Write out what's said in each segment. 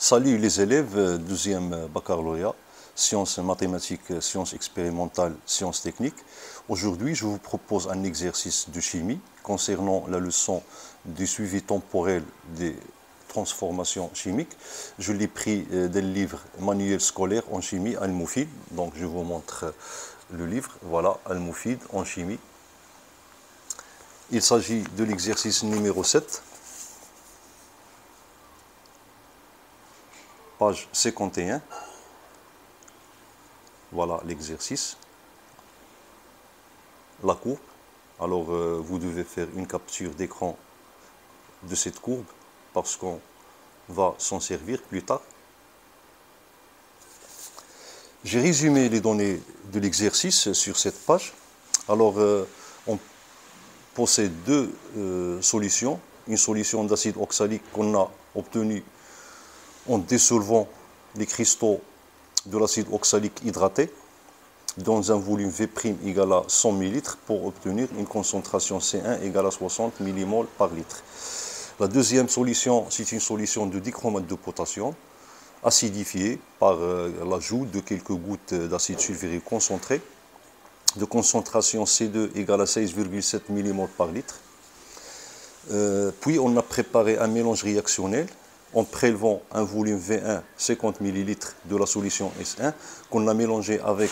Salut les élèves, deuxième baccalauréat, sciences mathématiques, sciences expérimentales, sciences techniques. Aujourd'hui, je vous propose un exercice de chimie concernant la leçon du suivi temporel des transformations chimiques. Je l'ai pris d'un livre manuel scolaire en chimie, Al-Moufid. Donc je vous montre le livre, voilà, Al-Moufid en chimie. Il s'agit de l'exercice numéro 7. Page 51, voilà l'exercice, la courbe. Alors vous devez faire une capture d'écran de cette courbe parce qu'on va s'en servir plus tard. J'ai résumé les données de l'exercice sur cette page. Alors on possède deux solutions. Une solution d'acide oxalique qu'on a obtenue en dissolvant les cristaux de l'acide oxalique hydraté dans un volume V' égal à 100 ml pour obtenir une concentration C1 égale à 60 mmol par litre. La deuxième solution, c'est une solution de dichromate de potassium acidifiée par l'ajout de quelques gouttes d'acide sulfurique concentré de concentration C2 égale à 16,7 mmol par litre. Puis on a préparé un mélange réactionnel en prélevant un volume V1, 50 ml de la solution S1, qu'on a mélangé avec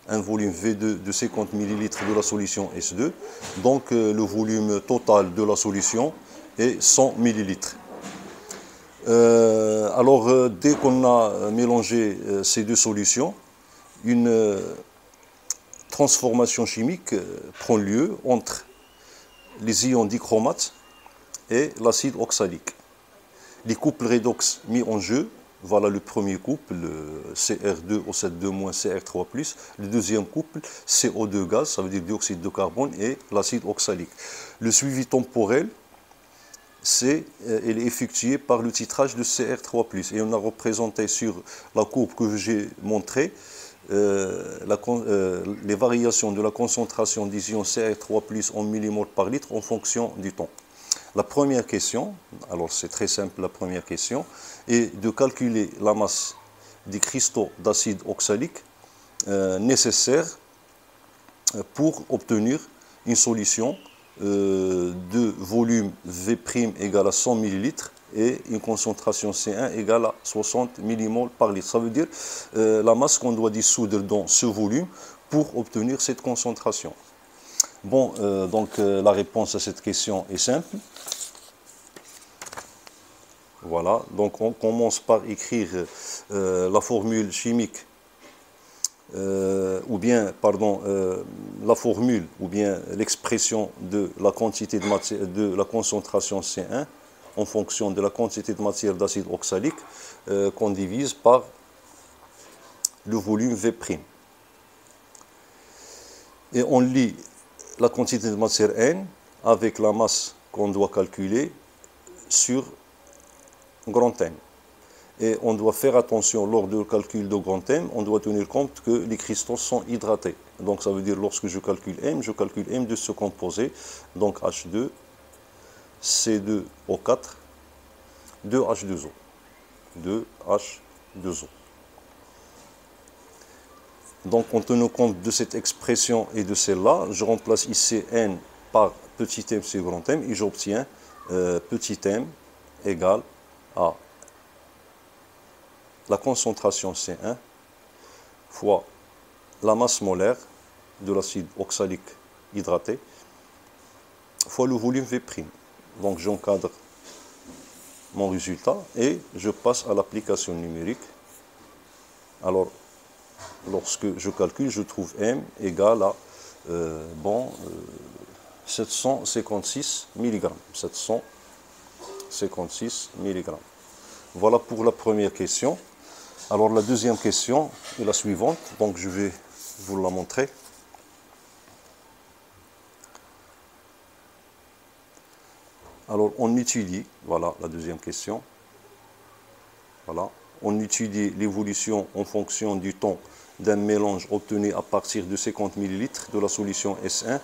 un volume V2 de 50 ml de la solution S2. Donc le volume total de la solution est 100 ml. Dès qu'on a mélangé ces deux solutions, une transformation chimique prend lieu entre les ions dichromate et l'acide oxalique. Les couples redox mis en jeu, voilà le premier couple, le CR2O7- CR3+. Le deuxième couple, CO2 gaz, ça veut dire dioxyde de carbone, et l'acide oxalique. Le suivi temporel, il est effectué par le titrage de CR3+. Et on a représenté sur la courbe que j'ai montrée les variations de la concentration des ions CR3+ en millimol par litre en fonction du temps. La première question, alors c'est très simple, la première question, est de calculer la masse des cristaux d'acide oxalique nécessaires pour obtenir une solution de volume V' égale à 100 ml et une concentration C1 égale à 60 mmol par litre. Ça veut dire la masse qu'on doit dissoudre dans ce volume pour obtenir cette concentration. Bon, la réponse à cette question est simple. Voilà, donc on commence par écrire la formule chimique, la formule ou bien l'expression de la quantité de matière, de la concentration C1 en fonction de la quantité de matière d'acide oxalique qu'on divise par le volume V'. Et on lie la quantité de matière N avec la masse qu'on doit calculer sur grand M. Et on doit faire attention lors du calcul de grand M, on doit tenir compte que les cristaux sont hydratés. Donc ça veut dire lorsque je calcule M de ce composé, donc H2, C2O4, 2H2O. 2H2O. Donc en tenant compte de cette expression et de celle-là, je remplace ici N par petit m sur grand M et j'obtiens petit m égale à la concentration C1 fois la masse molaire de l'acide oxalique hydraté fois le volume V'. Donc j'encadre mon résultat et je passe à l'application numérique. Alors, lorsque je calcule, je trouve M égale à 756 mg. 756 mg. Voilà pour la première question. Alors la deuxième question est la suivante, donc je vais vous la montrer. Alors on étudie, voilà la deuxième question. Voilà, on étudie l'évolution en fonction du temps d'un mélange obtenu à partir de 50 ml de la solution S1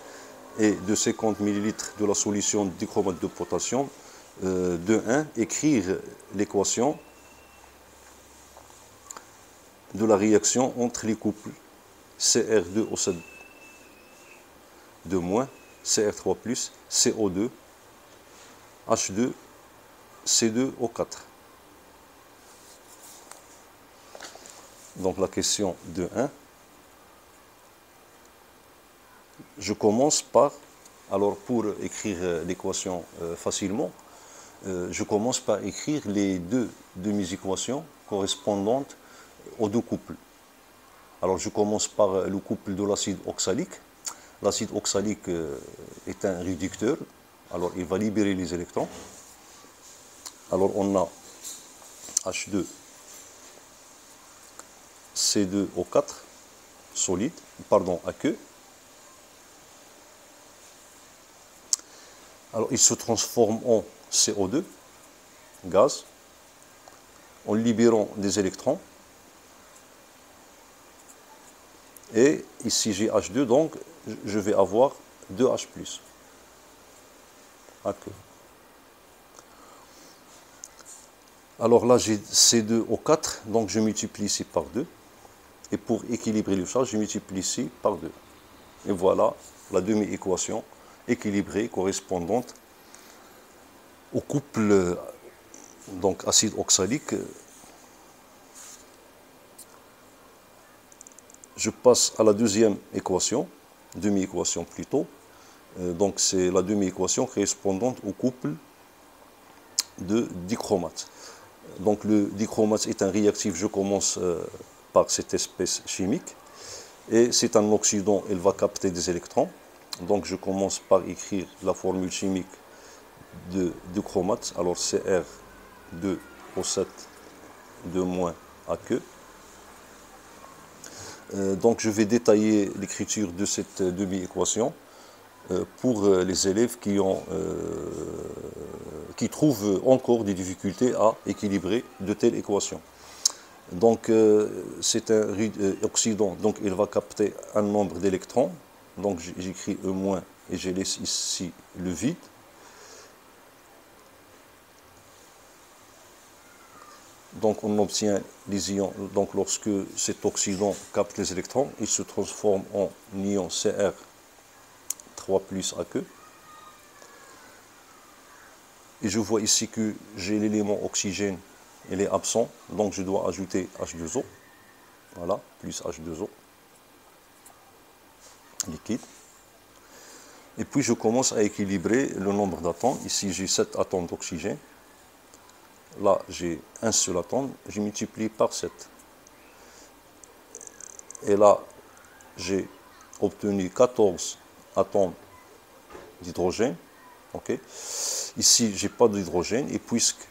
et de 50 ml de la solution dichromate de potassium. De 1, écrire l'équation de la réaction entre les couples Cr2O7 Cr3+, CO2, H2, C2O4. Donc la question 2.1. Je commence par, alors pour écrire l'équation facilement, je commence par écrire les deux de mes équations correspondantes aux deux couples. Alors je commence par le couple de l'acide oxalique. L'acide oxalique est un réducteur, alors il va libérer les électrons. Alors on a H2, C2O4, solide, pardon, aqueux. Alors il se transforme en CO2, gaz, en libérant des électrons. Et ici j'ai H2, donc je vais avoir 2H+, aqueux. Alors là j'ai C2O4, donc je multiplie ici par 2. Et pour équilibrer le charge, je multiplie ici par 2. Et voilà la demi-équation équilibrée correspondante au couple donc acide oxalique. Je passe à la deuxième équation, demi-équation plutôt. Donc c'est la demi-équation correspondante au couple de dichromate. Donc le dichromate est un réactif, je commence par cette espèce chimique. Et c'est un oxydant, il va capter des électrons. Donc je commence par écrire la formule chimique de dichromate. Alors Cr2O7 2- aqueux. Donc je vais détailler l'écriture de cette demi-équation pour les élèves qui trouvent encore des difficultés à équilibrer de telles équations. Donc c'est un oxydant, donc il va capter un nombre d'électrons. Donc j'écris E- et je laisse ici le vide. Donc on obtient les ions, donc lorsque cet oxydant capte les électrons, il se transforme en ion Cr3+ aqueux. Et je vois ici que j'ai l'élément oxygène, il est absent, donc je dois ajouter H2O. Voilà, plus H2O, liquide. Et puis je commence à équilibrer le nombre d'atomes. Ici j'ai 7 atomes d'oxygène. Là j'ai un seul atome, je multiplie par 7. Et là j'ai obtenu 14 atomes d'hydrogène. Okay. Ici j'ai pas d'hydrogène, et puisque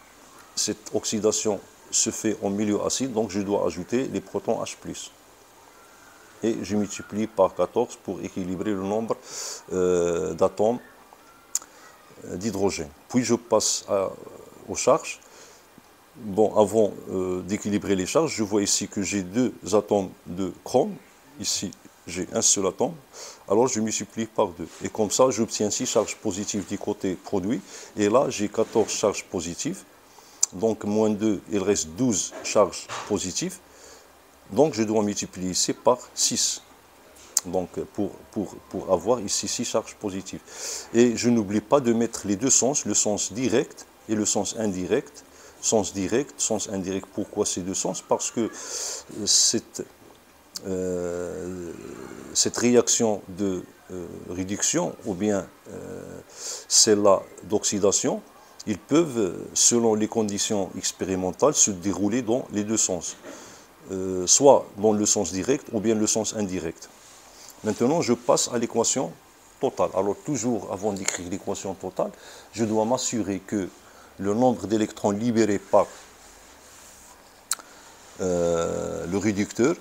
cette oxydation se fait en milieu acide, donc je dois ajouter les protons H+. Et je multiplie par 14 pour équilibrer le nombre d'atomes d'hydrogène. Puis je passe aux charges. Bon, avant d'équilibrer les charges, je vois ici que j'ai 2 atomes de chrome. Ici, j'ai un seul atome. Alors, je multiplie par 2. Et comme ça, j'obtiens 6 charges positives du côté produit. Et là, j'ai 14 charges positives. Donc, moins 2, il reste 12 charges positives. Donc, je dois multiplier ici par 6. Donc, pour avoir ici 6 charges positives. Et je n'oublie pas de mettre les deux sens, le sens direct et le sens indirect. Sens direct, sens indirect. Pourquoi ces deux sens? Parce que cette réaction de réduction ou bien celle-là d'oxydation, ils peuvent, selon les conditions expérimentales, se dérouler dans les deux sens. Soit dans le sens direct ou bien le sens indirect. Maintenant, je passe à l'équation totale. Alors, toujours avant d'écrire l'équation totale, je dois m'assurer que le nombre d'électrons libérés par le réducteur,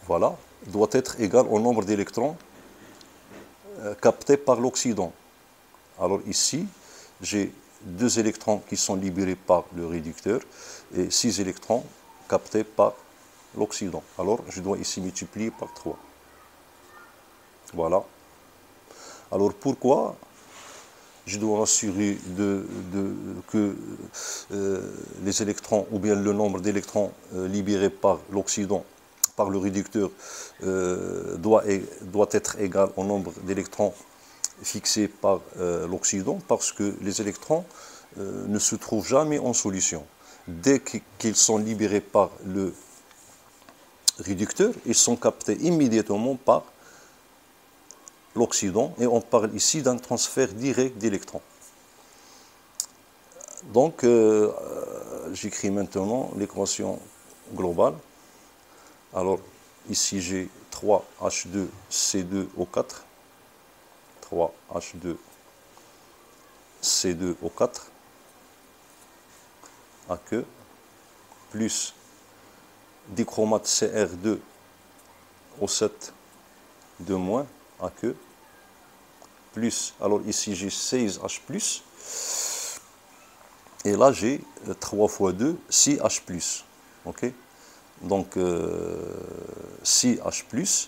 voilà, doit être égal au nombre d'électrons captés par l'oxydant. Alors ici, j'ai 2 électrons qui sont libérés par le réducteur et 6 électrons captés par l'oxydant. Alors, je dois ici multiplier par 3. Voilà. Alors, pourquoi je dois m'assurer que les électrons, ou bien le nombre d'électrons libérés par l'oxydant, par le réducteur, doit être égal au nombre d'électrons fixés par l'oxydant, parce que les électrons ne se trouvent jamais en solution. Dès qu'ils sont libérés par le réducteur, ils sont captés immédiatement par l'oxydant, et on parle ici d'un transfert direct d'électrons. Donc, j'écris maintenant l'équation globale. Alors, ici j'ai 3H2C2O4, 3H2C2O4, AQ, plus dichromate CR2O7, 2-, AQ, plus, alors ici j'ai 16H+, et là j'ai 3 fois 2, 6H+, ok. Donc 6H+,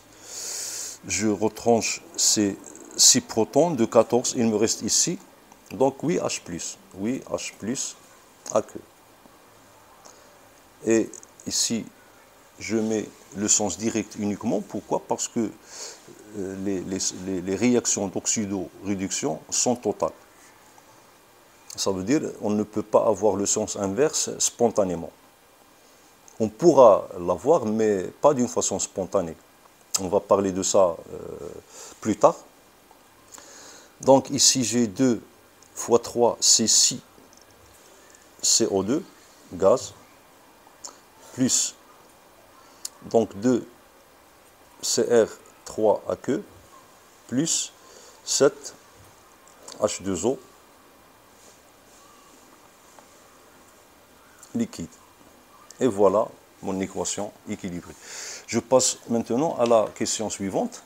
je retranche ces 6 protons de 14, il me reste ici, donc 8H+, 8H+, AQ. Et ici, je mets le sens direct uniquement. Pourquoi? Parce que les réactions d'oxydoréduction sont totales. Ça veut dire qu'on ne peut pas avoir le sens inverse spontanément. On pourra l'avoir, mais pas d'une façon spontanée. On va parler de ça plus tard. Donc ici, j'ai 2 fois 3, c'est 6 CO2, gaz, plus donc 2 CR3AQ, plus 7 H2O liquide. Et voilà mon équation équilibrée. Je passe maintenant à la question suivante.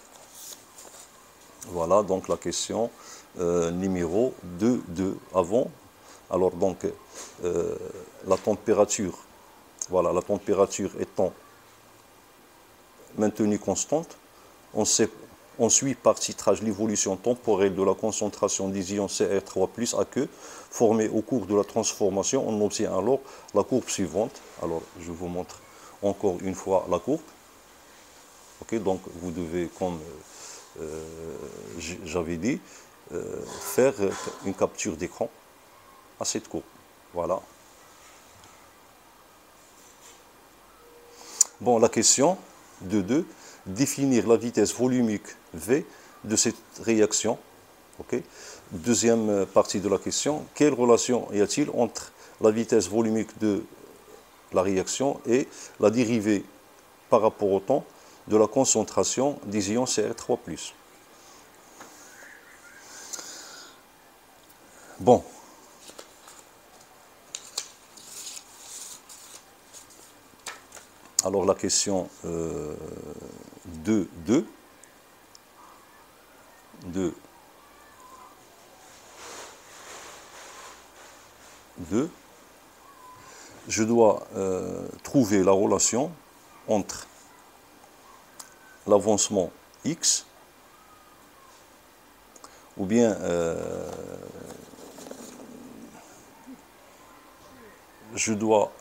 Voilà donc la question numéro 2 avant. Alors donc la température, voilà, la température étant maintenue constante, on suit par titrage l'évolution temporelle de la concentration des ions Cr3+ AQ formée au cours de la transformation. On obtient alors la courbe suivante. Alors je vous montre encore une fois la courbe. Ok, donc vous devez, comme j'avais dit, faire une capture d'écran à cette courbe. Voilà. Bon, la question de 2, définir la vitesse volumique V de cette réaction. Okay. Deuxième partie de la question, quelle relation y a-t-il entre la vitesse volumique de la réaction et la dérivée par rapport au temps de la concentration des ions Cr3+. Bon. Alors la question 2. Je dois trouver la relation entre l'avancement x ou bien je dois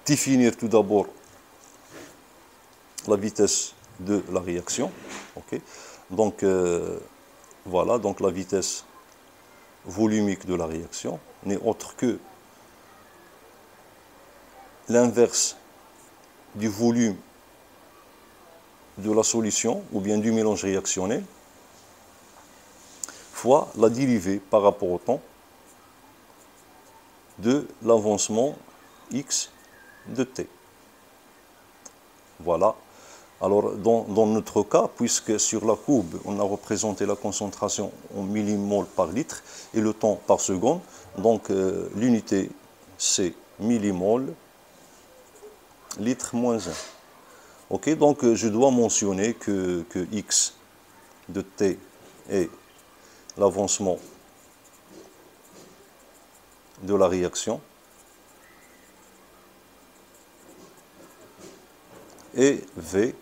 définir tout d'abord la vitesse de la réaction. Okay. Donc voilà, donc la vitesse volumique de la réaction n'est autre que l'inverse du volume de la solution ou bien du mélange réactionnel fois la dérivée par rapport au temps de l'avancement x de t. Voilà. Alors dans notre cas, puisque sur la courbe on a représenté la concentration en millimoles par litre et le temps par seconde, donc l'unité c'est millimole litre moins 1. Ok, donc je dois mentionner que x de t est l'avancement de la réaction et v,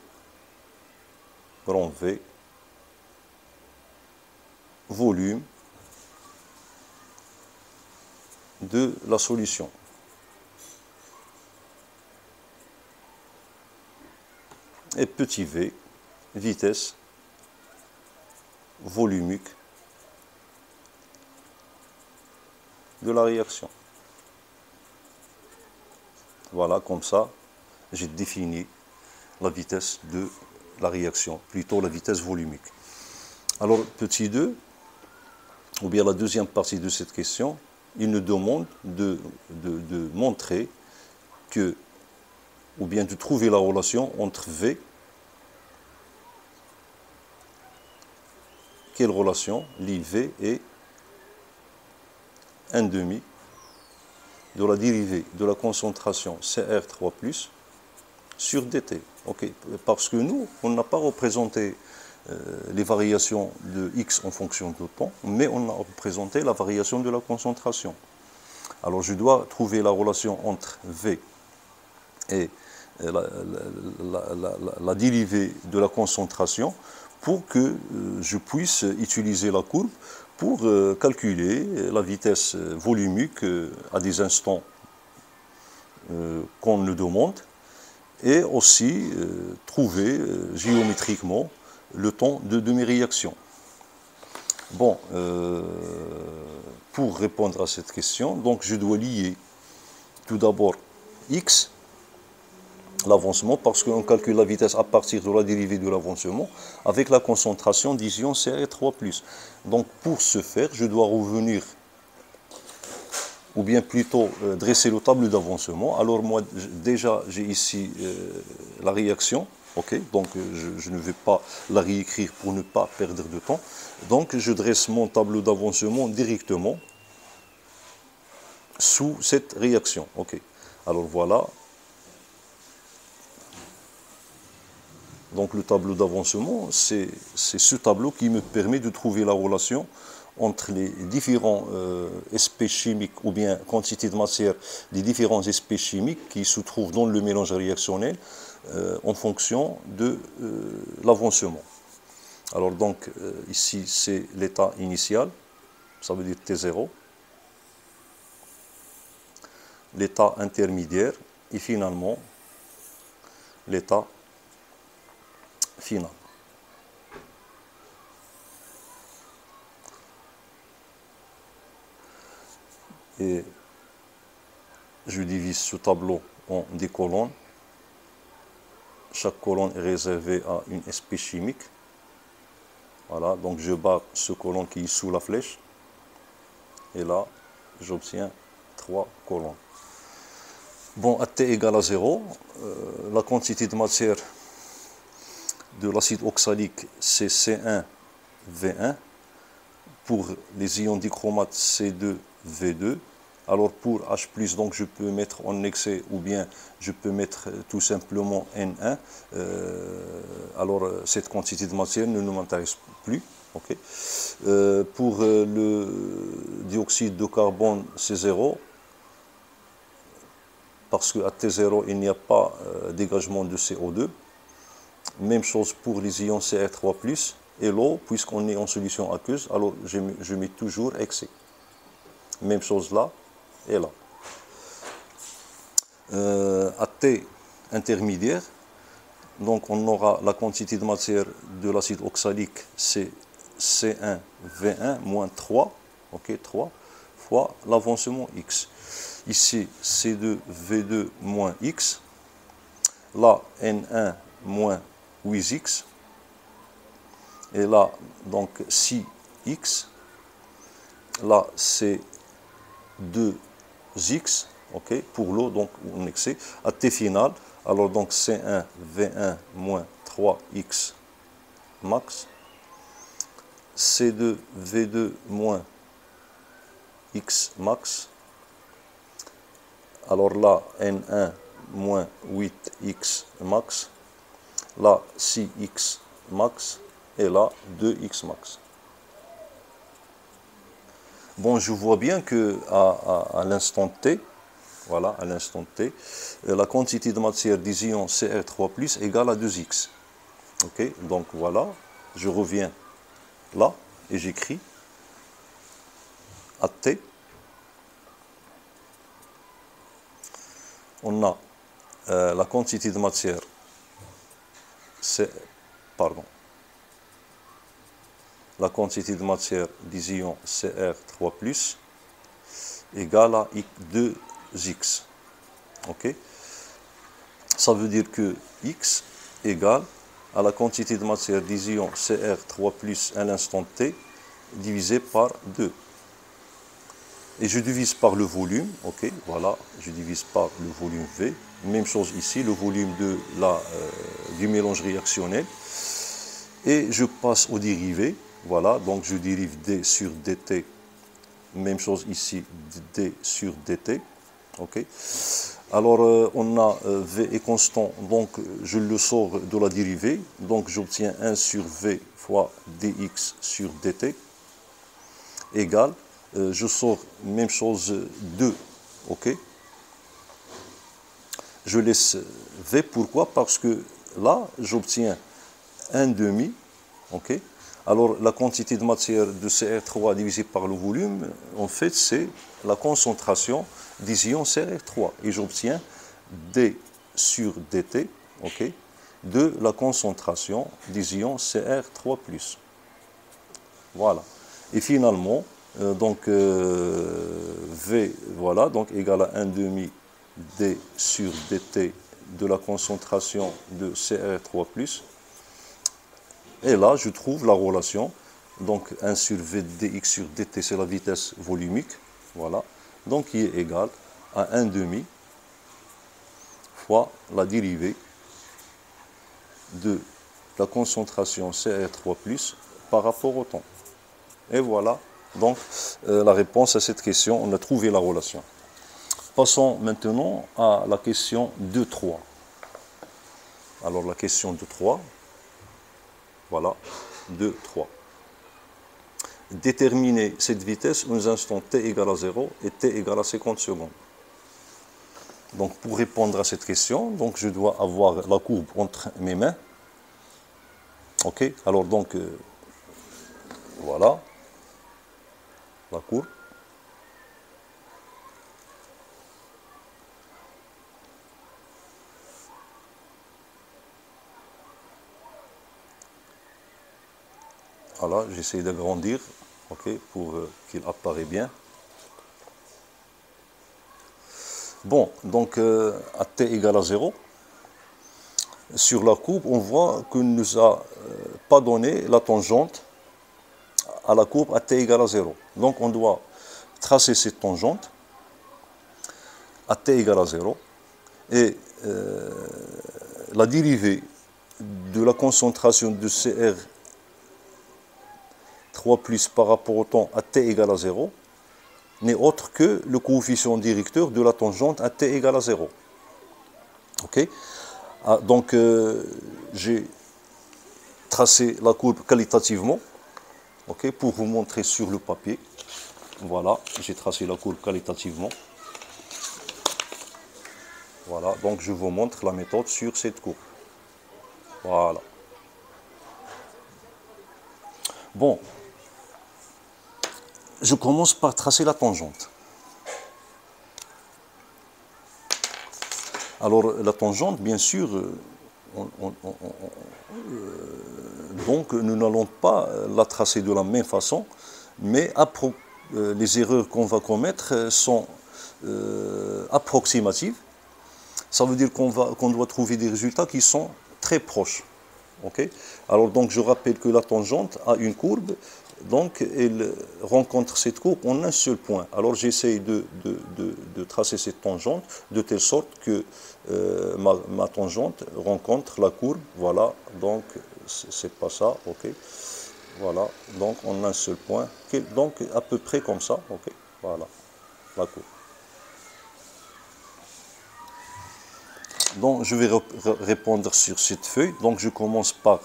grand V, volume de la solution. Et petit v, vitesse volumique de la réaction. Voilà, comme ça, j'ai défini la vitesse de la réaction, plutôt la vitesse volumique. Alors, petit 2, ou bien la deuxième partie de cette question, il nous demande de montrer que, ou bien de trouver la relation entre V. Quelle relation lie V et 1 demi de la dérivée de la concentration Cr3+, sur dt. Okay. Parce que nous, on n'a pas représenté les variations de x en fonction de temps, mais on a représenté la variation de la concentration. Alors je dois trouver la relation entre V et la dérivée de la concentration pour que je puisse utiliser la courbe pour calculer la vitesse volumique à des instants qu'on nous demande, et aussi trouver géométriquement le temps de demi-réaction. Bon, pour répondre à cette question, donc je dois lier tout d'abord x, l'avancement, parce qu'on calcule la vitesse à partir de la dérivée de l'avancement, avec la concentration d'ion Cr3+. Donc pour ce faire, je dois revenir, ou bien plutôt dresser le tableau d'avancement. Alors moi, déjà, j'ai ici la réaction. Ok, donc je ne vais pas la réécrire pour ne pas perdre de temps. Donc je dresse mon tableau d'avancement directement sous cette réaction. Ok, alors voilà. Donc le tableau d'avancement, c'est ce tableau qui me permet de trouver la relation entre les différents aspects chimiques, ou bien quantité de matière des différents aspects chimiques qui se trouvent dans le mélange réactionnel en fonction de l'avancement. Alors donc ici c'est l'état initial, ça veut dire T0, l'état intermédiaire et finalement l'état final. Et je divise ce tableau en des colonnes. Chaque colonne est réservée à une espèce chimique. Voilà, donc je barre ce colonne qui est sous la flèche. Et là, j'obtiens 3 colonnes. Bon, à T égale à 0, la quantité de matière de l'acide oxalique, c'est C1V1. Pour les ions dichromates, C2V2. Alors pour H+, donc je peux mettre en excès, ou bien je peux mettre tout simplement N1. Alors cette quantité de matière ne m'intéresse plus. Okay. Pour le dioxyde de carbone, c'est 0. Parce qu'à T0, il n'y a pas dégagement de CO2. Même chose pour les ions Cr3+. Et l'eau, puisqu'on est en solution aqueuse, alors je mets toujours excès. Même chose là et là. À T intermédiaire, donc on aura la quantité de matière de l'acide oxalique, c'est C1V1 moins 3, okay, 3 fois l'avancement X. Ici, C2V2 moins X. Là, N1 moins 8X. Et là, donc 6X. Là, c'est 2X, okay, pour l'eau, donc en excès. À T final, alors donc C1V1 moins 3X max. C2V2 moins X max. Alors là, N1 moins 8X max. Là, 6X max. Et là, 2X max. Bon, je vois bien que à l'instant T, voilà, à l'instant T, la quantité de matière des ions Cr3+ égale à 2X. Ok, donc voilà, je reviens là et j'écris à T on a la quantité de matière, la quantité de matière des ions Cr3+, égale à 2x. Ok? Ça veut dire que x égale à la quantité de matière des ions Cr3+ à l'instant t divisé par 2. Et je divise par le volume, ok, voilà, je divise par le volume V. Même chose ici, le volume du mélange réactionnel. Et je passe au dérivé, voilà, donc je dérive d sur dt. Même chose ici, d sur dt, ok. Alors, on a V est constant, donc je le sors de la dérivée. Donc, j'obtiens 1 sur V fois dx sur dt égale, je sors même chose 2, ok. Je laisse V, pourquoi? Parce que là, j'obtiens 1 demi, ok. Alors, la quantité de matière de Cr3 divisée par le volume, en fait, c'est la concentration des ions Cr3. Et j'obtiens d sur dt, ok, de la concentration des ions Cr3+. Voilà. Et finalement, V, voilà, donc égal à 1 demi d sur dt de la concentration de Cr3+. Et là, je trouve la relation, donc 1 sur V dx sur dt, c'est la vitesse volumique, voilà, donc qui est égale à 1 demi fois la dérivée de la concentration Cr3+, par rapport au temps. Et voilà, donc, la réponse à cette question, on a trouvé la relation. Passons maintenant à la question 2.3. Alors, la question 2.3, voilà, 2.3. Déterminer cette vitesse aux instants t égale à 0 et t égale à 50 secondes. Donc, pour répondre à cette question, donc, je dois avoir la courbe entre mes mains. Ok, alors donc, voilà, la courbe. Voilà, j'essaie d'agrandir, ok, pour qu'il apparaît bien. Bon, donc à t égale à 0, sur la courbe, on voit qu'on ne nous a pas donné la tangente à la courbe à t égale à 0. Donc on doit tracer cette tangente à t égale à 0 et la dérivée de la concentration de Cr3+ par rapport au temps à t égale à 0 n'est autre que le coefficient directeur de la tangente à t égale à 0. Ok? Ah, donc, j'ai tracé la courbe qualitativement, ok, pour vous montrer sur le papier. Voilà, j'ai tracé la courbe qualitativement. Voilà, donc je vous montre la méthode sur cette courbe. Voilà. Bon, je commence par tracer la tangente. Alors, la tangente, bien sûr, donc nous n'allons pas la tracer de la même façon, mais les erreurs qu'on va commettre sont approximatives. Ça veut dire qu'on doit trouver des résultats qui sont très proches. Okay? Alors donc je rappelle que la tangente a une courbe, donc elle rencontre cette courbe en un seul point. Alors j'essaye de tracer cette tangente de telle sorte que ma tangente rencontre la courbe. Voilà, donc c'est pas ça, ok. Voilà, donc en un seul point, donc à peu près comme ça, ok. Voilà, la courbe. Donc je vais répondre sur cette feuille. Donc je commence par,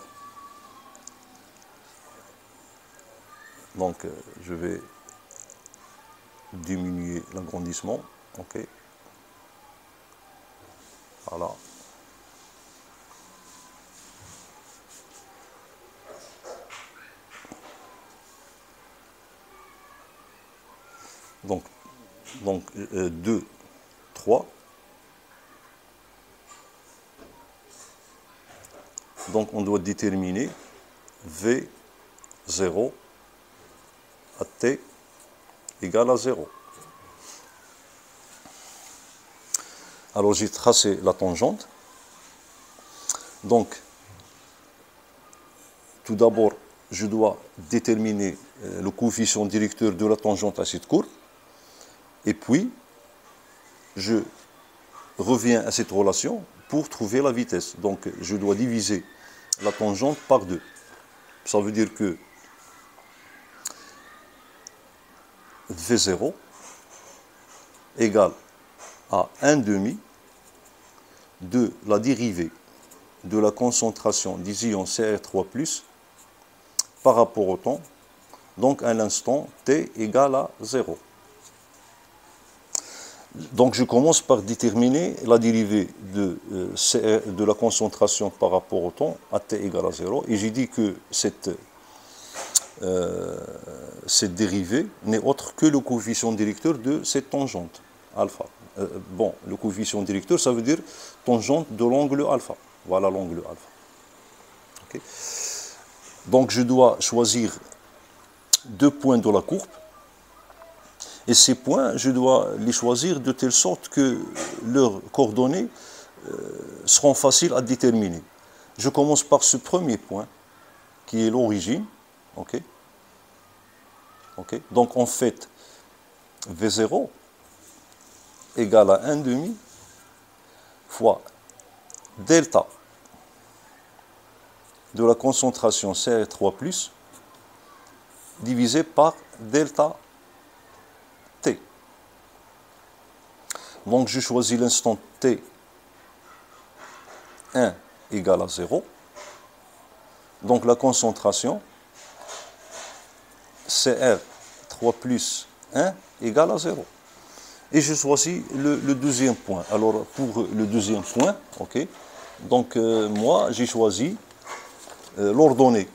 donc je vais diminuer l'agrandissement, ok. Voilà. Donc 2, 3. Donc on doit déterminer V0 à T égale à 0. Alors j'ai tracé la tangente. Donc, tout d'abord, je dois déterminer le coefficient directeur de la tangente à cette courbe. Et puis, je reviens à cette relation pour trouver la vitesse. Donc, je dois diviser la tangente par 2. Ça veut dire que V0 égale à 1 demi de la dérivée de la concentration des ions Cr3+, par rapport au temps, donc à l'instant t égale à 0. Donc je commence par déterminer la dérivée de la concentration par rapport au temps à t égale à 0, et j'ai dit que cette dérivée n'est autre que le coefficient directeur de cette tangente alpha. Bon, le coefficient directeur, ça veut dire tangente de l'angle alpha. Voilà l'angle alpha. Okay. Donc je dois choisir 2 points de la courbe. Et ces points, je dois les choisir de telle sorte que leurs coordonnées seront faciles à déterminer. Je commence par ce premier point, qui est l'origine. Okay. Okay. Donc en fait, V0 égale à 1 demi fois delta de la concentration Cr3+, divisé par delta T. Donc je choisis l'instant T 1 égale à 0. Donc la concentration Cr3+, 1 égale à 0. Et je choisis le deuxième point. Alors pour le deuxième point, okay, donc moi j'ai choisi l'ordonnée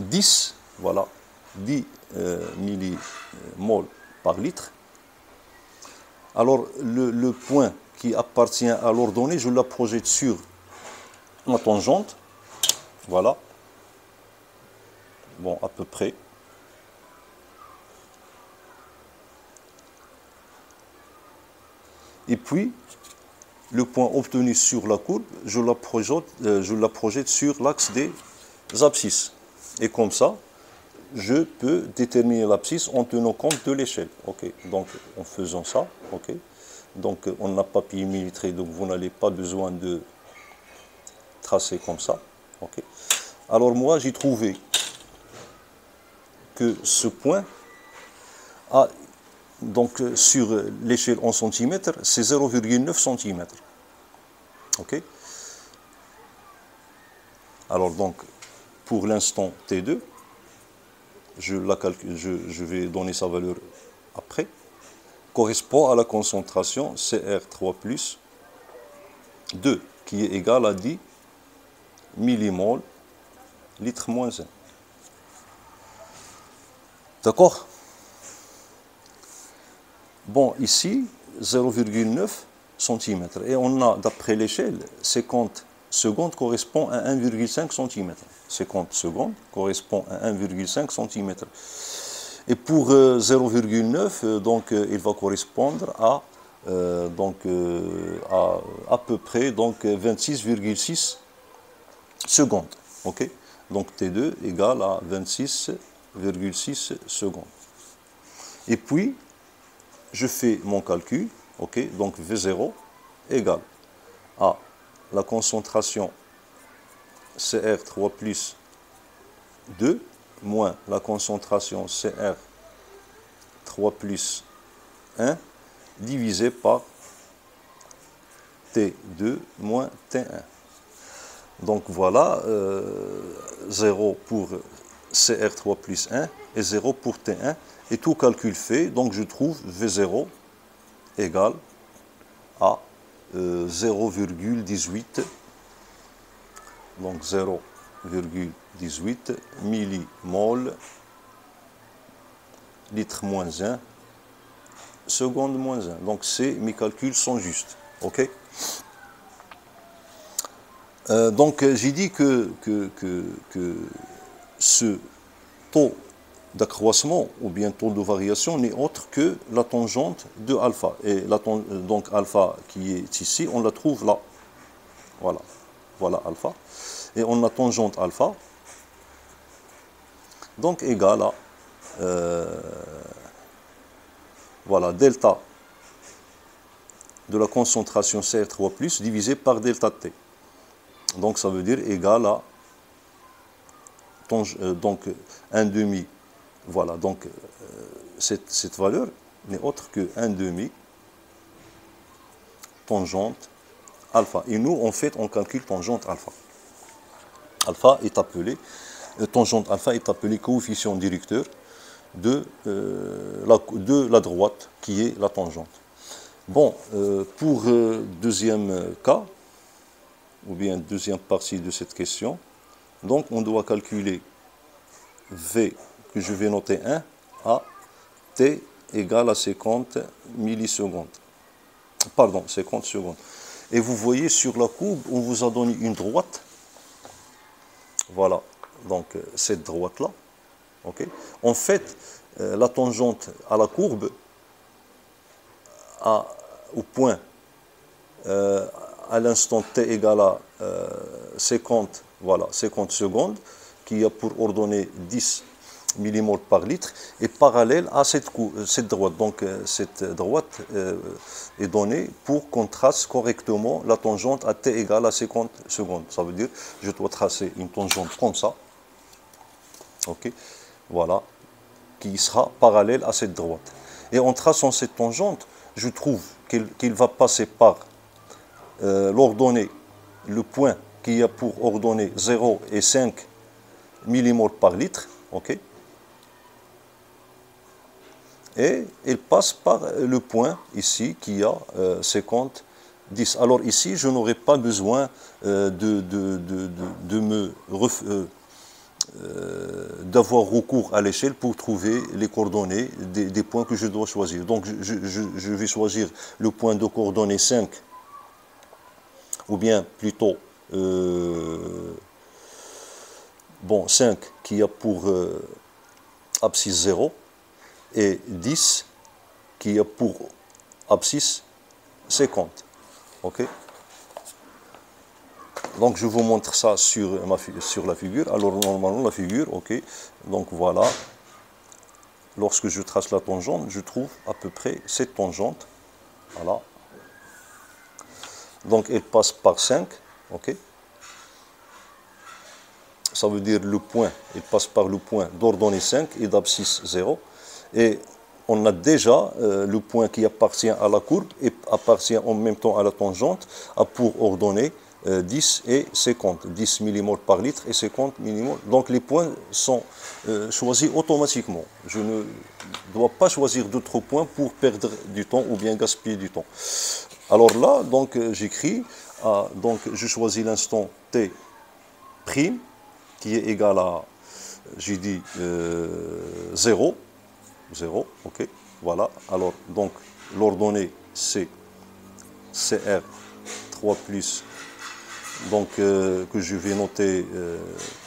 10, voilà, 10 millimoles par litre. Alors le point qui appartient à l'ordonnée, je la projette sur ma tangente, voilà, bon à peu près. Et puis, le point obtenu sur la courbe, je la projette sur l'axe des abscisses. Et comme ça, je peux déterminer l'abscisse en tenant compte de l'échelle. Okay. Donc, en faisant ça, okay. Donc on n'a pas papier millimétré, donc vous n'avez pas besoin de tracer comme ça. Okay. Alors moi, j'ai trouvé que ce point a... Donc, sur l'échelle en centimètres, c'est 0,9 cm. OK? Alors, donc, pour l'instant T2, je vais donner sa valeur après, correspond à la concentration Cr3+, 2, qui est égale à 10 millimoles litre moins 1. D'accord? Bon, ici, 0,9 cm. Et on a, d'après l'échelle, 50 secondes correspond à 1,5 cm. 50 secondes correspond à 1,5 cm. Et pour 0,9, donc, il va correspondre à, à peu près 26,6 secondes. Okay. Donc T2 égale à 26,6 secondes. Et puis, je fais mon calcul, okay, donc V0 égale à la concentration Cr3+, 2 moins la concentration Cr3+, 1 divisé par T2 moins T1. Donc voilà, 0 pour Cr3+, 1 et 0 pour T1. Et tout calcul fait, donc je trouve V0 égale à 0,18, donc 0,18 millimoles litre moins 1 seconde moins 1. Donc mes calculs sont justes. OK? Donc j'ai dit que ce taux d'accroissement ou bien taux de variation n'est autre que la tangente de alpha. Et donc alpha qui est ici, on la trouve là. Voilà, voilà alpha. Et on a tangente alpha, donc égale à voilà, delta de la concentration CR3+, divisé par delta T. Donc ça veut dire égal à donc 1 demi. Voilà, donc cette valeur n'est autre que 1 demi tangente alpha. Et nous, en fait, on calcule tangente alpha. Alpha est appelé, tangente alpha est appelé coefficient directeur de la droite qui est la tangente. Bon, pour deuxième cas, ou bien deuxième partie de cette question, donc on doit calculer V, que je vais noter 1, à T égale à 50 millisecondes. Pardon, 50 secondes. Et vous voyez sur la courbe, on vous a donné une droite. Voilà, donc cette droite-là. Okay. En fait, la tangente à la courbe, au point, à l'instant t égale à 50, voilà, 50 secondes, qui a pour ordonnée 10 millimoles par litre, est parallèle à cette droite. Donc cette droite est donnée pour qu'on trace correctement la tangente à t égale à 50 secondes. Ça veut dire que je dois tracer une tangente comme ça, ok, voilà, qui sera parallèle à cette droite. Et en traçant cette tangente, je trouve qu'il va passer par l'ordonnée, le point qui a pour ordonnée 0 et 5 millimoles par litre, ok. Et il passe par le point ici qui a 50, 10. Alors ici, je n'aurai pas besoin d'avoir recours à l'échelle pour trouver les coordonnées des points que je dois choisir. Donc je vais choisir le point de coordonnée 5, ou bien plutôt 5 qui a pour abscisse 0, et 10 qui a pour abscisse 50. Ok. Donc je vous montre ça sur la figure. Alors normalement la figure, ok. Donc voilà. Lorsque je trace la tangente, je trouve à peu près cette tangente. Voilà. Donc elle passe par 5. Ok. Ça veut dire le point, il passe par le point d'ordonnée 5 et d'abscisse 0. Et on a déjà le point qui appartient à la courbe et appartient en même temps à la tangente, a pour ordonnée 10 et 50, 10 millimoles par litre et 50 millimoles. Donc les points sont choisis automatiquement. Je ne dois pas choisir d'autres points pour perdre du temps ou bien gaspiller du temps. Alors là, donc j'écris, donc je choisis l'instant t prime qui est égal à, j'ai dit 0. 0, ok, voilà. Alors, donc, l'ordonnée, c'est CR3+, donc, que je vais noter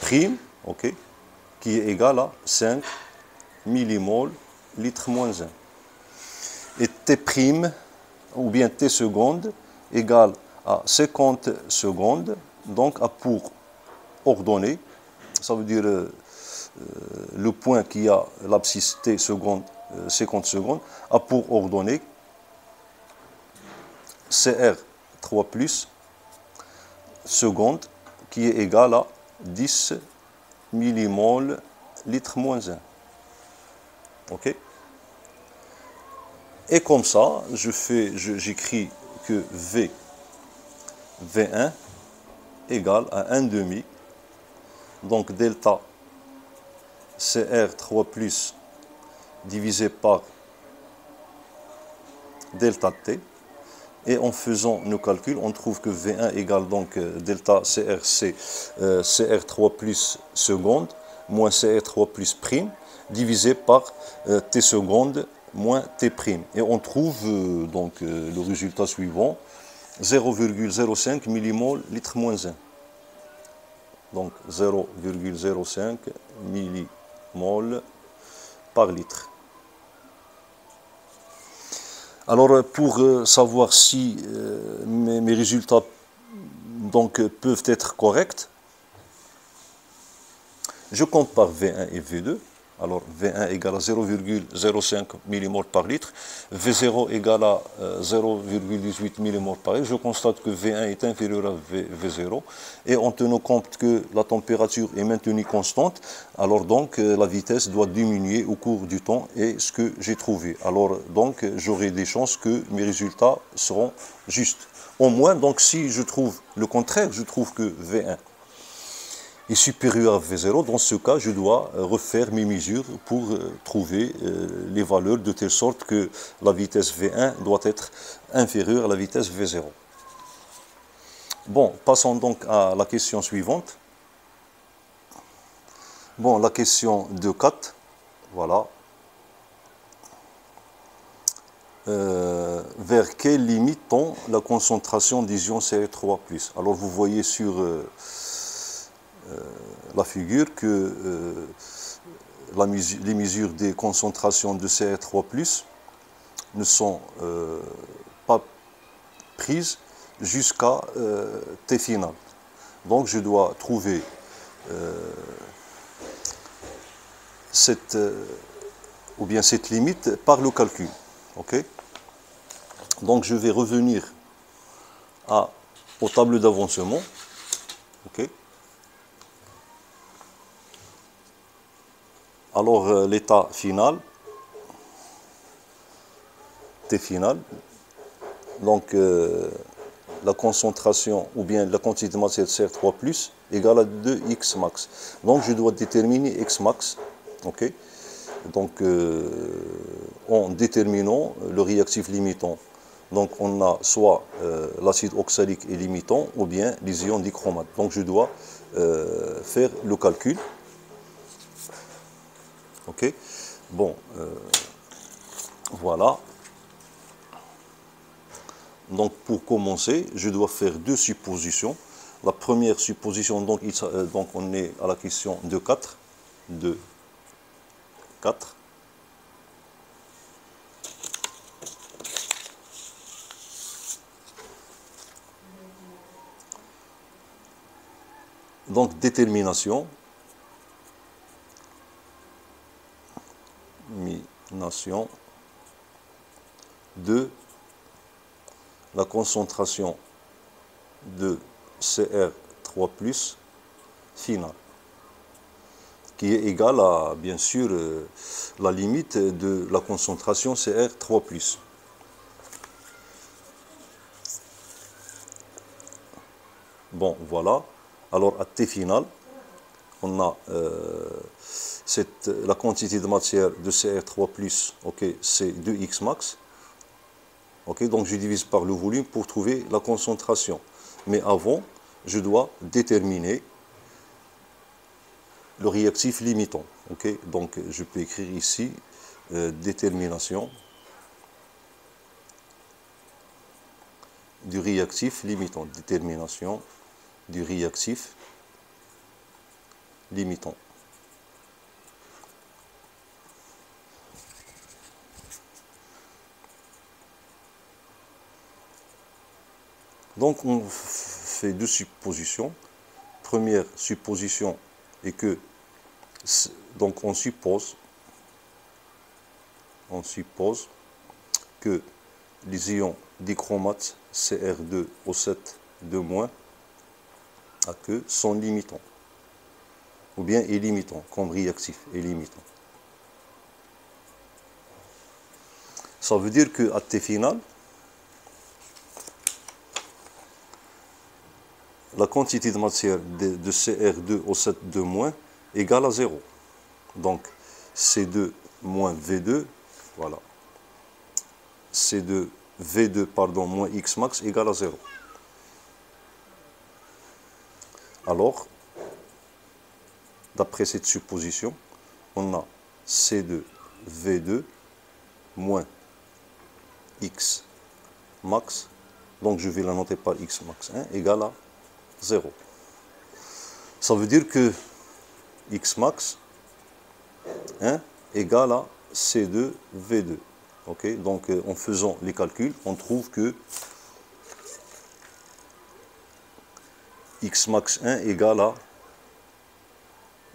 prime, ok, qui est égal à 5 millimoles litre moins 1. Et T prime, ou bien T seconde, égale à 50 secondes, donc à pour ordonnée, ça veut dire le point qui a l'abscisse t seconde, 50 secondes, a pour ordonnée CR3+, seconde, qui est égal à 10 millimoles litre moins 1. Ok. Et comme ça, j'écris que V1 égale à 1 demi, donc delta CR3+ divisé par delta T. Et en faisant nos calculs, on trouve que V1 égale donc delta CRC, CR3+ seconde moins CR3+ prime divisé par T seconde moins T prime. Et on trouve donc le résultat suivant, 0,05 millimoles litre moins 1. donc 0,05 millimol par litre. Alors pour savoir si mes résultats donc, peuvent être corrects, je compare V1 et V2. Alors V1 égale à 0,05 millimol par litre, V0 égale à 0,18 millimol par litre. Je constate que V1 est inférieur à V0 et en tenant compte que la température est maintenue constante, alors donc la vitesse doit diminuer au cours du temps et ce que j'ai trouvé. Alors donc j'aurai des chances que mes résultats seront justes. Au moins donc si je trouve le contraire, je trouve que V1 est supérieur à V0, dans ce cas, je dois refaire mes mesures pour trouver les valeurs de telle sorte que la vitesse V1 doit être inférieure à la vitesse V0. Bon, passons donc à la question suivante. Bon, la question de 4, voilà. Vers quelle limite tend la concentration des ions Cr3+. Alors vous voyez sur la figure que les mesures des concentrations de Cr3+ ne sont pas prises jusqu'à T final. Donc je dois trouver cette limite par le calcul. Okay. Donc je vais revenir au tableau d'avancement. Okay. Alors l'état final, T final, donc la concentration ou bien la quantité de matière de Cr3+ égale à 2x max. Donc je dois déterminer x max, ok. Donc en déterminant le réactif limitant, donc on a soit l'acide oxalique est limitant ou bien les ions dichromates. Donc je dois faire le calcul. Ok, bon, voilà. Donc pour commencer, je dois faire deux suppositions. La première supposition, donc on est à la question de 4. De 4. Donc détermination. De la concentration de Cr3+ finale, qui est égale à, bien sûr, la limite de la concentration Cr3+. Bon, voilà. Alors, à T final, on a la quantité de matière de Cr3+, ok, c'est 2x max. Ok, donc je divise par le volume pour trouver la concentration. Mais avant, je dois déterminer le réactif limitant. Ok, donc je peux écrire ici détermination du réactif limitant. Détermination du réactif limitant. Donc on fait deux suppositions. Première supposition est que, donc on suppose que les ions dichromates Cr2O7 à queue sont limitants, ou bien illimitants, comme réactif, illimitant. Ça veut dire qu'à T final, la quantité de matière de Cr2O7 égale à 0. Donc C2 moins V2, voilà. C2 V2 pardon, moins X max égale à 0. Alors, d'après cette supposition, on a C2 V2 moins X max, donc je vais la noter par X max 1, égale à 0. Ça veut dire que X max 1 égale à C2 V2. Okay, donc en faisant les calculs, on trouve que X max 1 égale à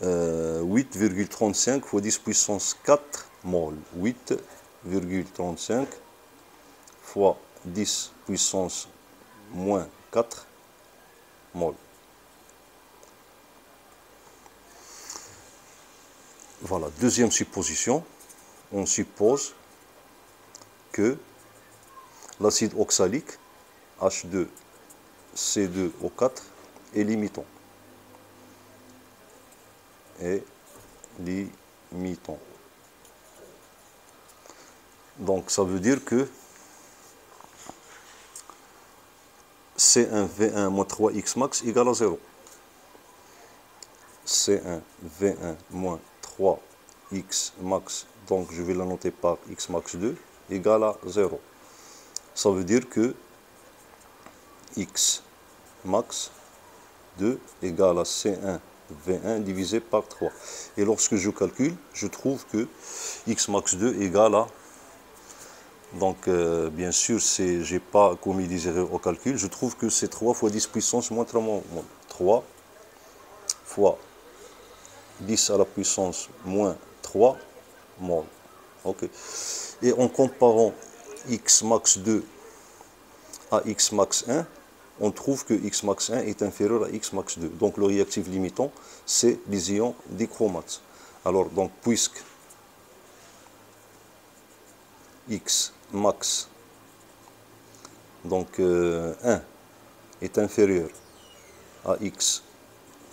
8,35 fois 10 puissance 4 mol. 8,35 fois 10 puissance moins 4 mol. Voilà, deuxième supposition, on suppose que l'acide oxalique H2C2O4 est limitant. Donc ça veut dire que C1V1 moins 3X max égale à 0. C1V1 moins 3X max, donc je vais la noter par X max 2, égale à 0. Ça veut dire que X max 2 égale à C1V1 divisé par 3. Et lorsque je calcule, je trouve que X max 2 égale à... Donc, bien sûr, je n'ai pas commis des erreurs au calcul. Je trouve que c'est 3 fois 10 puissance moins 3 mol. 3 fois 10 à la puissance moins 3 mol. Okay. Et en comparant X max 2 à X max 1, on trouve que X max 1 est inférieur à X max 2. Donc, le réactif limitant, c'est les ions dichromates. Alors, donc, puisque X max donc 1 est inférieur à X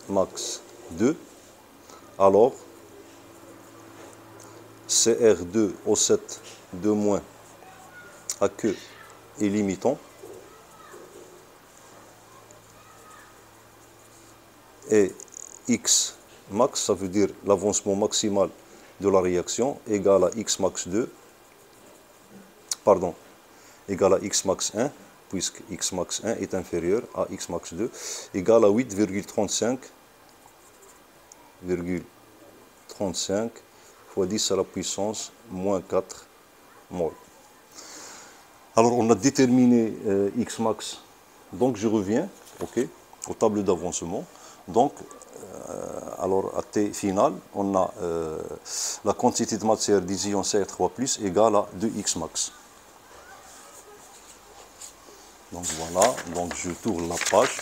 max 2, alors CR2O7 de moins à queue est limitant et X max, ça veut dire l'avancement maximal de la réaction, égale à X max 2, pardon, égale à X max 1, puisque X max 1 est inférieur à X max 2, égale à 8,35 fois 10 à la puissance moins 4 mol. Alors on a déterminé X max, donc je reviens aux tables d'avancement. Donc, alors à T final, on a la quantité de matière des ions CR3+, égale à 2X max. Donc voilà, donc je tourne la page.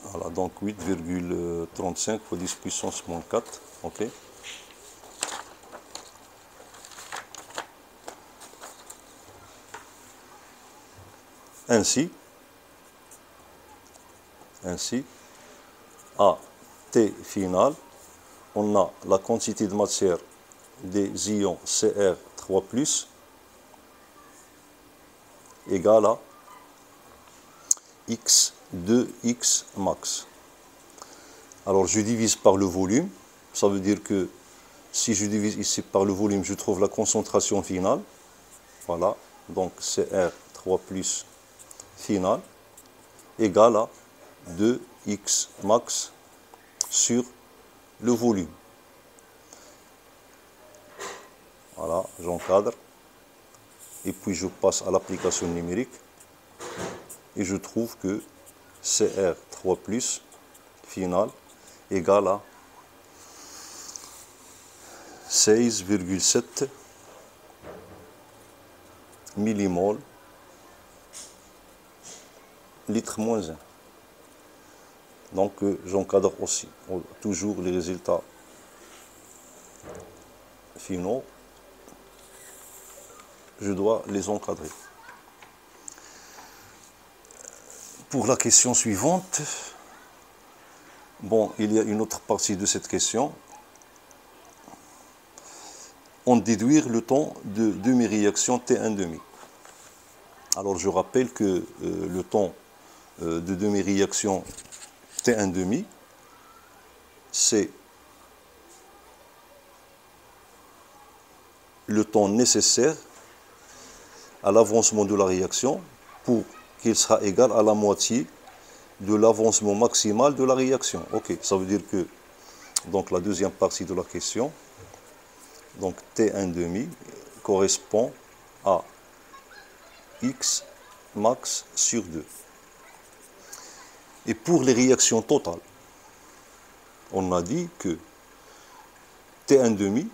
Voilà, donc 8,35 fois 10 puissance moins 4, ok. Ainsi, à T final, on a la quantité de matière des ions CR3+, égale à X 2X max. Alors je divise par le volume, ça veut dire que si je divise ici par le volume, je trouve la concentration finale. Voilà, donc CR3+ finale égale à 2X max sur le volume. Voilà, j'encadre. Et puis je passe à l'application numérique. Et je trouve que CR3+ final égale à 16,7 millimol litre moins 1. Donc j'encadre aussi toujours les résultats finaux. Je dois les encadrer. Pour la question suivante, bon, il y a une autre partie de cette question. En déduire le temps de demi-réaction T1,5. Alors je rappelle que le temps de demi-réaction T1,5, c'est le temps nécessaire à l'avancement de la réaction pour qu'il sera égal à la moitié de l'avancement maximal de la réaction. Ok, ça veut dire que, donc la deuxième partie de la question, donc T1 demi correspond à X max sur 2. Et pour les réactions totales, on a dit que T1 demi,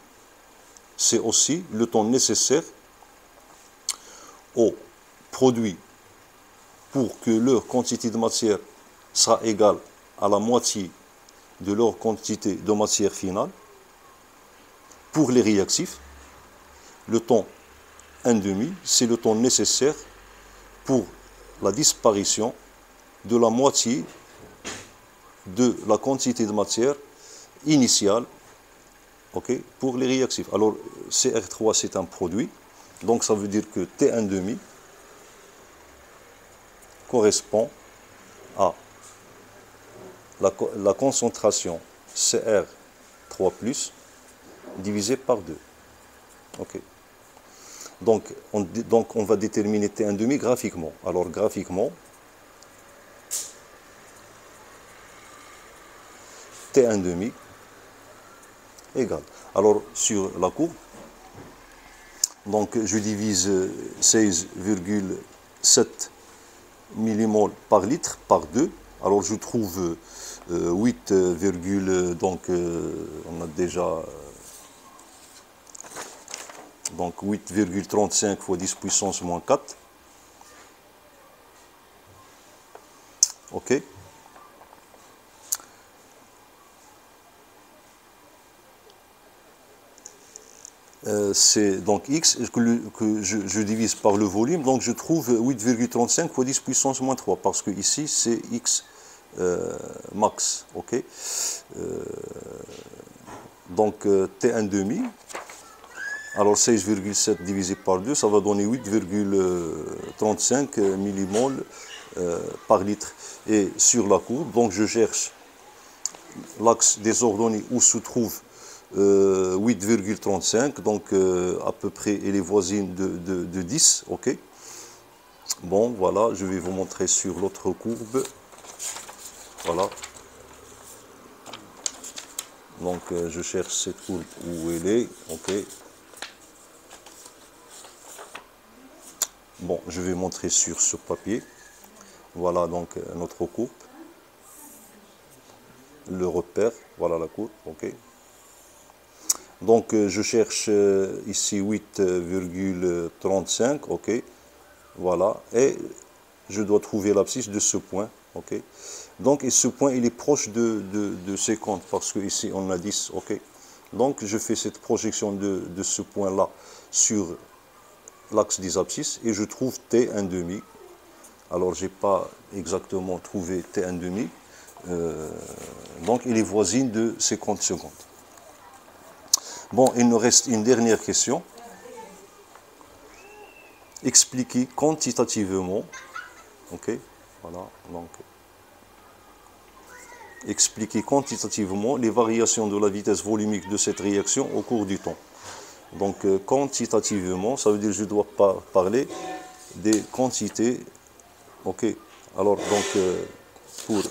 c'est aussi le temps nécessaire au produit pour que leur quantité de matière sera égale à la moitié de leur quantité de matière finale. Pour les réactifs, le temps 1,5, c'est le temps nécessaire pour la disparition de la moitié de la quantité de matière initiale, okay, pour les réactifs. Alors, CR3, c'est un produit, donc ça veut dire que T1,5 correspond à la concentration CR3+, divisé par 2. Okay. Donc, on va déterminer T1,5 graphiquement. Alors, graphiquement, T1,5 égale. Alors, sur la courbe, donc je divise 16,7 millimoles par litre par 2. Alors, je trouve 8, donc on a déjà donc 8,35 fois 10 puissance moins 4. OK. C'est donc X que je divise par le volume, donc je trouve 8,35 fois 10 puissance moins 3, parce que ici c'est X max, ok. Donc T1,5, alors 16,7 divisé par 2, ça va donner 8,35 millimoles par litre. Et sur la courbe, donc je cherche l'axe des ordonnées où se trouve 8,35, donc à peu près, elle est voisine de 10, ok. Bon, voilà, je vais vous montrer sur l'autre courbe. Voilà. Donc, je cherche cette courbe où elle est, ok. Bon, je vais montrer sur ce papier. Voilà donc notre courbe. Le repère, voilà la courbe, ok. Donc, je cherche ici 8,35, ok. Voilà, et je dois trouver l'abscisse de ce point, ok. Donc, et ce point, il est proche de 50, parce que ici, on a 10, ok. Donc, je fais cette projection de ce point-là sur l'axe des abscisses, et je trouve T1,5. Alors, je n'ai pas exactement trouvé T1,5, donc il est voisine de 50 secondes. Bon, il nous reste une dernière question. Expliquer quantitativement, ok, voilà, donc, expliquer quantitativement les variations de la vitesse volumique de cette réaction au cours du temps. Donc, quantitativement, ça veut dire que je dois pas parler des quantités, ok. Alors, donc, pour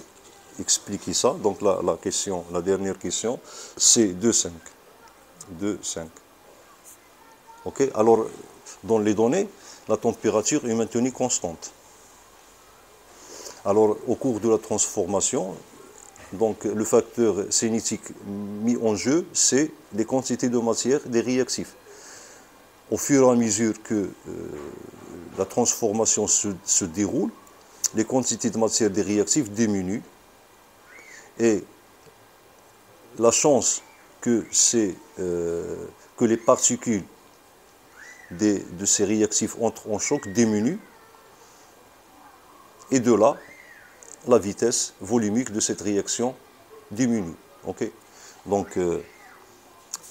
expliquer ça, donc la dernière question, c'est 2,5. 2,5. Ok, alors, dans les données, la température est maintenue constante. Alors, au cours de la transformation, donc le facteur cinétique mis en jeu, c'est les quantités de matière des réactifs. Au fur et à mesure que la transformation se déroule, les quantités de matière des réactifs diminuent et la chance que les particules de ces réactifs entrent en choc diminue, et de là, la vitesse volumique de cette réaction diminue. Okay. Donc,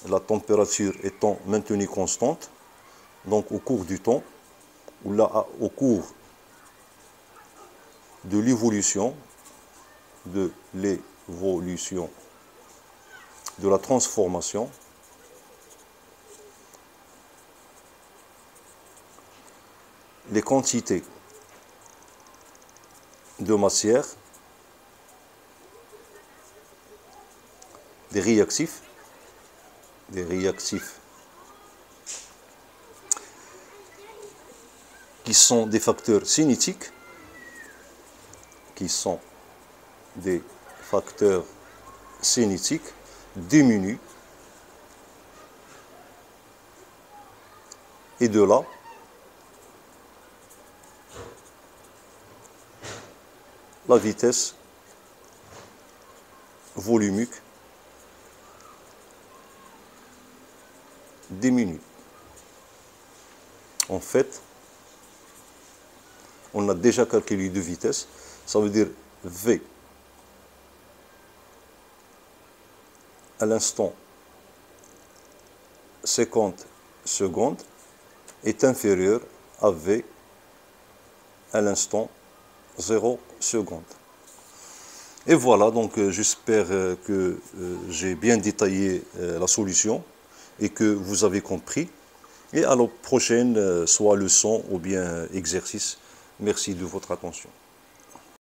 la température étant maintenue constante, donc au cours du temps, au cours de l'évolution, de la transformation, les quantités de matière des réactifs qui sont des facteurs cinétiques, diminuent, et de là, la vitesse volumique diminue. En fait, on a déjà calculé deux vitesses, ça veut dire V à l'instant 50 secondes est inférieur à V à l'instant 0 secondes. Et voilà, donc j'espère que j'ai bien détaillé la solution et que vous avez compris. Et à la prochaine, soit leçon ou bien exercice. Merci de votre attention.